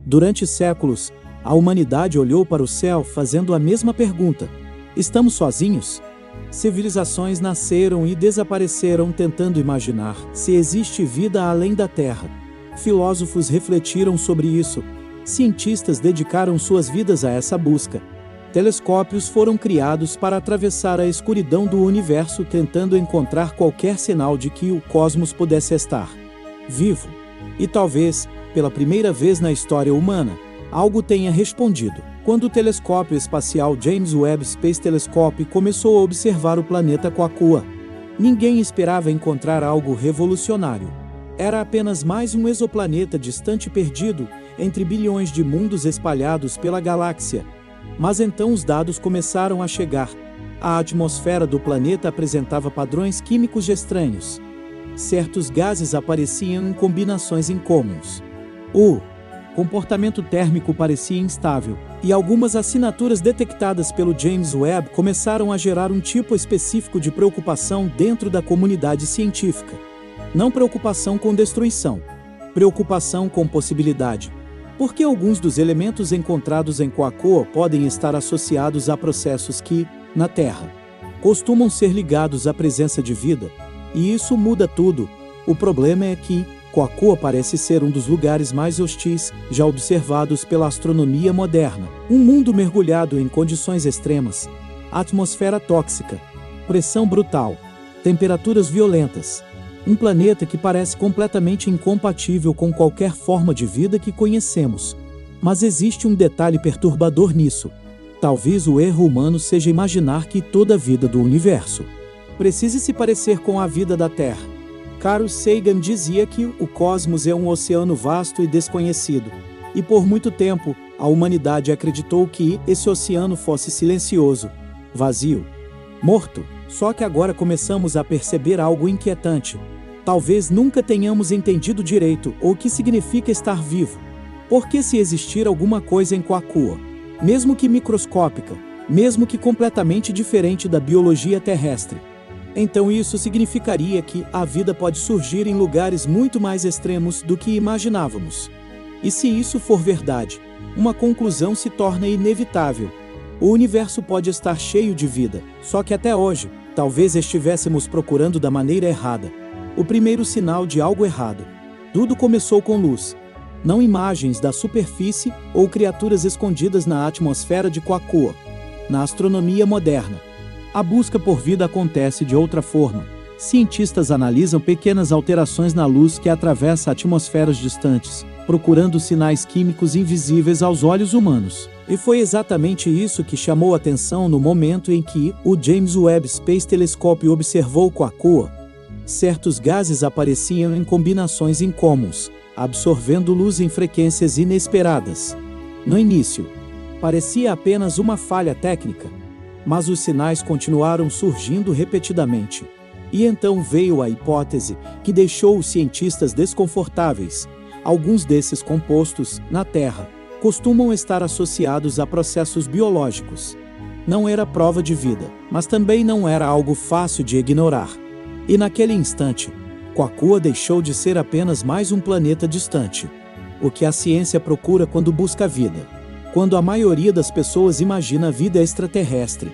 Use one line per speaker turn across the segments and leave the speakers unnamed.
Durante séculos, a humanidade olhou para o céu fazendo a mesma pergunta: estamos sozinhos? Civilizações nasceram e desapareceram tentando imaginar se existe vida além da Terra. Filósofos refletiram sobre isso. Cientistas dedicaram suas vidas a essa busca. Telescópios foram criados para atravessar a escuridão do universo tentando encontrar qualquer sinal de que o cosmos pudesse estar vivo. E talvez, pela primeira vez na história humana, algo tenha respondido. Quando o telescópio espacial James Webb Space Telescope começou a observar o planeta Quaoa, ninguém esperava encontrar algo revolucionário. Era apenas mais um exoplaneta distante perdido entre bilhões de mundos espalhados pela galáxia. Mas então os dados começaram a chegar. A atmosfera do planeta apresentava padrões químicos estranhos. Certos gases apareciam em combinações incomuns. O comportamento térmico parecia instável, e algumas assinaturas detectadas pelo James Webb começaram a gerar um tipo específico de preocupação dentro da comunidade científica. Não preocupação com destruição, preocupação com possibilidade. Porque alguns dos elementos encontrados em Quaoa podem estar associados a processos que, na Terra, costumam ser ligados à presença de vida, e isso muda tudo. O problema é que Quaoa parece ser um dos lugares mais hostis já observados pela astronomia moderna. Um mundo mergulhado em condições extremas, atmosfera tóxica, pressão brutal, temperaturas violentas. Um planeta que parece completamente incompatível com qualquer forma de vida que conhecemos. Mas existe um detalhe perturbador nisso. Talvez o erro humano seja imaginar que toda a vida do universo precise se parecer com a vida da Terra. Carl Sagan dizia que o cosmos é um oceano vasto e desconhecido, e por muito tempo, a humanidade acreditou que esse oceano fosse silencioso, vazio, morto. Só que agora começamos a perceber algo inquietante. Talvez nunca tenhamos entendido direito o que significa estar vivo. Porque se existir alguma coisa em Quaoa, mesmo que microscópica, mesmo que completamente diferente da biologia terrestre, então isso significaria que a vida pode surgir em lugares muito mais extremos do que imaginávamos. E se isso for verdade, uma conclusão se torna inevitável. O universo pode estar cheio de vida, só que até hoje, talvez estivéssemos procurando da maneira errada. O primeiro sinal de algo errado. Tudo começou com luz, não imagens da superfície ou criaturas escondidas na atmosfera de Quaoa. Na astronomia moderna, a busca por vida acontece de outra forma. Cientistas analisam pequenas alterações na luz que atravessa atmosferas distantes, procurando sinais químicos invisíveis aos olhos humanos. E foi exatamente isso que chamou a atenção no momento em que o James Webb Space Telescope observou Quaoa. Certos gases apareciam em combinações incomuns, absorvendo luz em frequências inesperadas. No início, parecia apenas uma falha técnica, mas os sinais continuaram surgindo repetidamente. E então veio a hipótese que deixou os cientistas desconfortáveis. Alguns desses compostos, na Terra, costumam estar associados a processos biológicos. Não era prova de vida, mas também não era algo fácil de ignorar. E naquele instante, Quaoa deixou de ser apenas mais um planeta distante. O que a ciência procura quando busca vida? Quando a maioria das pessoas imagina vida extraterrestre,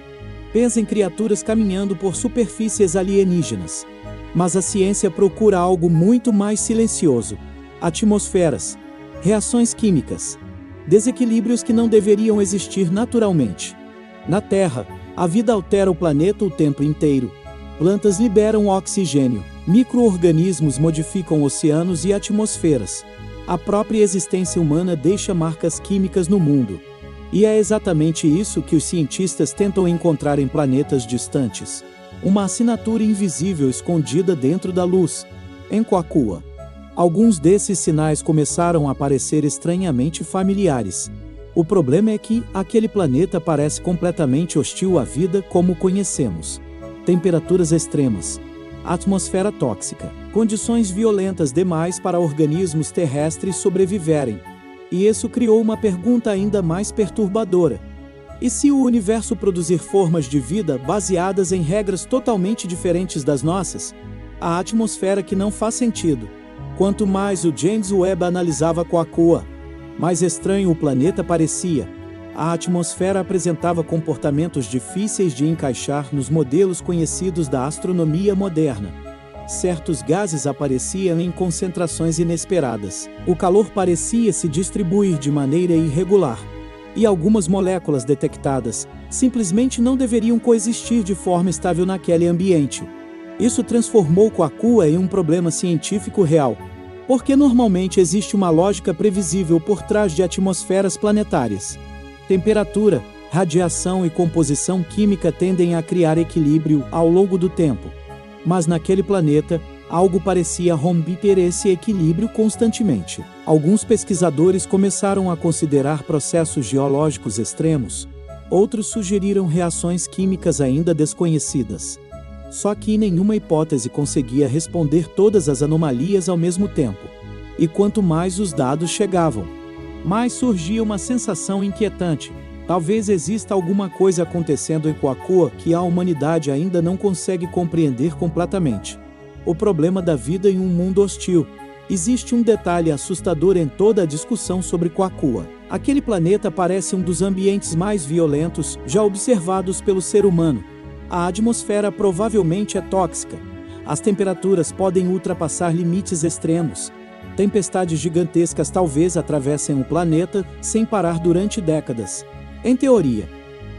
pensa em criaturas caminhando por superfícies alienígenas. Mas a ciência procura algo muito mais silencioso: atmosferas, reações químicas, desequilíbrios que não deveriam existir naturalmente. Na Terra, a vida altera o planeta o tempo inteiro. Plantas liberam oxigênio, micro-organismos modificam oceanos e atmosferas. A própria existência humana deixa marcas químicas no mundo. E é exatamente isso que os cientistas tentam encontrar em planetas distantes. Uma assinatura invisível escondida dentro da luz. Em Quaoa, alguns desses sinais começaram a parecer estranhamente familiares. O problema é que aquele planeta parece completamente hostil à vida como conhecemos. Temperaturas extremas, atmosfera tóxica, condições violentas demais para organismos terrestres sobreviverem. E isso criou uma pergunta ainda mais perturbadora. E se o universo produzir formas de vida baseadas em regras totalmente diferentes das nossas? A atmosfera que não faz sentido. Quanto mais o James Webb analisava Quaoa, Mais estranho o planeta parecia. A atmosfera apresentava comportamentos difíceis de encaixar nos modelos conhecidos da astronomia moderna. Certos gases apareciam em concentrações inesperadas. O calor parecia se distribuir de maneira irregular. E algumas moléculas detectadas simplesmente não deveriam coexistir de forma estável naquele ambiente. Isso transformou Quaoqua em um problema científico real, porque normalmente existe uma lógica previsível por trás de atmosferas planetárias. Temperatura, radiação e composição química tendem a criar equilíbrio ao longo do tempo. Mas naquele planeta, algo parecia romper esse equilíbrio constantemente. Alguns pesquisadores começaram a considerar processos geológicos extremos. Outros sugeriram reações químicas ainda desconhecidas. Só que nenhuma hipótese conseguia responder todas as anomalias ao mesmo tempo. E quanto mais os dados chegavam, mais surgia uma sensação inquietante. Talvez exista alguma coisa acontecendo em Quaoqua que a humanidade ainda não consegue compreender completamente. O problema da vida em um mundo hostil. Existe um detalhe assustador em toda a discussão sobre Quaoqua. Aquele planeta parece um dos ambientes mais violentos já observados pelo ser humano. A atmosfera provavelmente é tóxica. As temperaturas podem ultrapassar limites extremos. Tempestades gigantescas talvez atravessem o planeta sem parar durante décadas. Em teoria,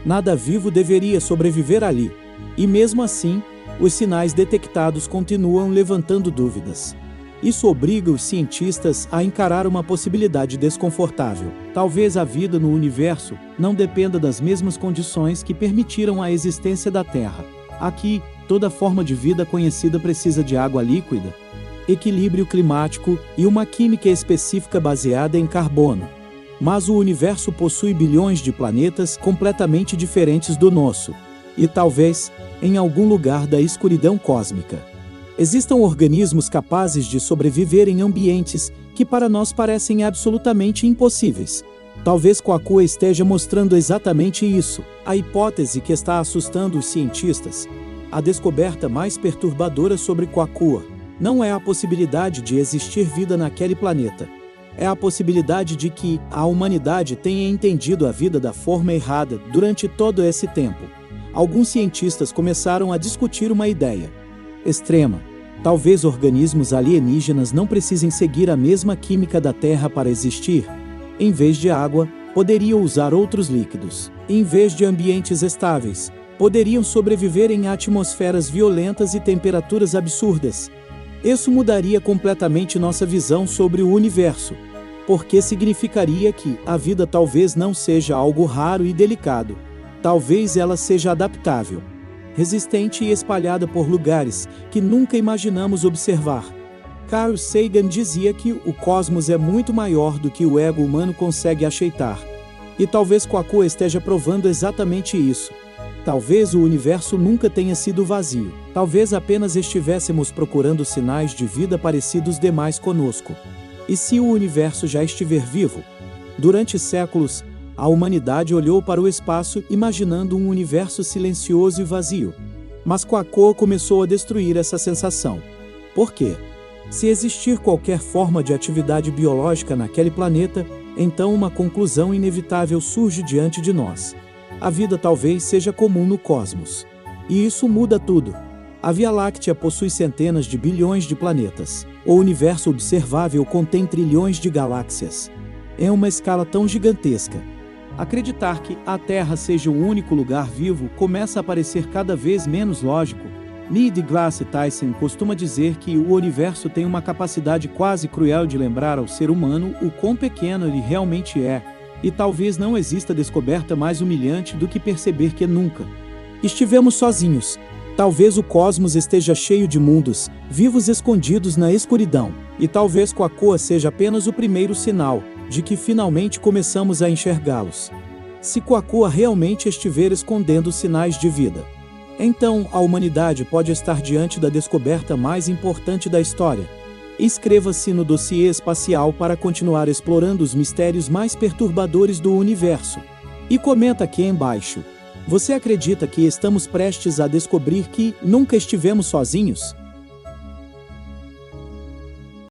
nada vivo deveria sobreviver ali. E mesmo assim, os sinais detectados continuam levantando dúvidas. Isso obriga os cientistas a encarar uma possibilidade desconfortável. Talvez a vida no universo não dependa das mesmas condições que permitiram a existência da Terra. Aqui, toda forma de vida conhecida precisa de água líquida, equilíbrio climático e uma química específica baseada em carbono. Mas o universo possui bilhões de planetas completamente diferentes do nosso. E talvez, em algum lugar da escuridão cósmica, existam organismos capazes de sobreviver em ambientes que para nós parecem absolutamente impossíveis. Talvez Quaoqua esteja mostrando exatamente isso, a hipótese que está assustando os cientistas. A descoberta mais perturbadora sobre Quaoqua não é a possibilidade de existir vida naquele planeta. É a possibilidade de que a humanidade tenha entendido a vida da forma errada durante todo esse tempo. Alguns cientistas começaram a discutir uma ideia extrema. Talvez organismos alienígenas não precisem seguir a mesma química da Terra para existir. Em vez de água, poderiam usar outros líquidos. Em vez de ambientes estáveis, poderiam sobreviver em atmosferas violentas e temperaturas absurdas. Isso mudaria completamente nossa visão sobre o universo, porque significaria que a vida talvez não seja algo raro e delicado. Talvez ela seja adaptável, resistente e espalhada por lugares que nunca imaginamos observar. Carl Sagan dizia que o cosmos é muito maior do que o ego humano consegue aceitar. E talvez Quaoqua esteja provando exatamente isso. Talvez o universo nunca tenha sido vazio. Talvez apenas estivéssemos procurando sinais de vida parecidos demais conosco. E se o universo já estiver vivo? Durante séculos, a humanidade olhou para o espaço imaginando um universo silencioso e vazio. Mas Quaoqua começou a destruir essa sensação. Por quê? Se existir qualquer forma de atividade biológica naquele planeta, então uma conclusão inevitável surge diante de nós. A vida talvez seja comum no cosmos. E isso muda tudo. A Via Láctea possui centenas de bilhões de planetas. O universo observável contém trilhões de galáxias. Em uma escala tão gigantesca, acreditar que a Terra seja o único lugar vivo começa a parecer cada vez menos lógico. Neil deGrasse Tyson costuma dizer que o universo tem uma capacidade quase cruel de lembrar ao ser humano o quão pequeno ele realmente é. E talvez não exista descoberta mais humilhante do que perceber que nunca estivemos sozinhos. Talvez o cosmos esteja cheio de mundos, vivos escondidos na escuridão. E talvez Quaoqua seja apenas o primeiro sinal de que finalmente começamos a enxergá-los. Se Quaoqua realmente estiver escondendo sinais de vida, então a humanidade pode estar diante da descoberta mais importante da história. Inscreva-se no dossiê espacial para continuar explorando os mistérios mais perturbadores do universo. E comenta aqui embaixo. Você acredita que estamos prestes a descobrir que nunca estivemos sozinhos?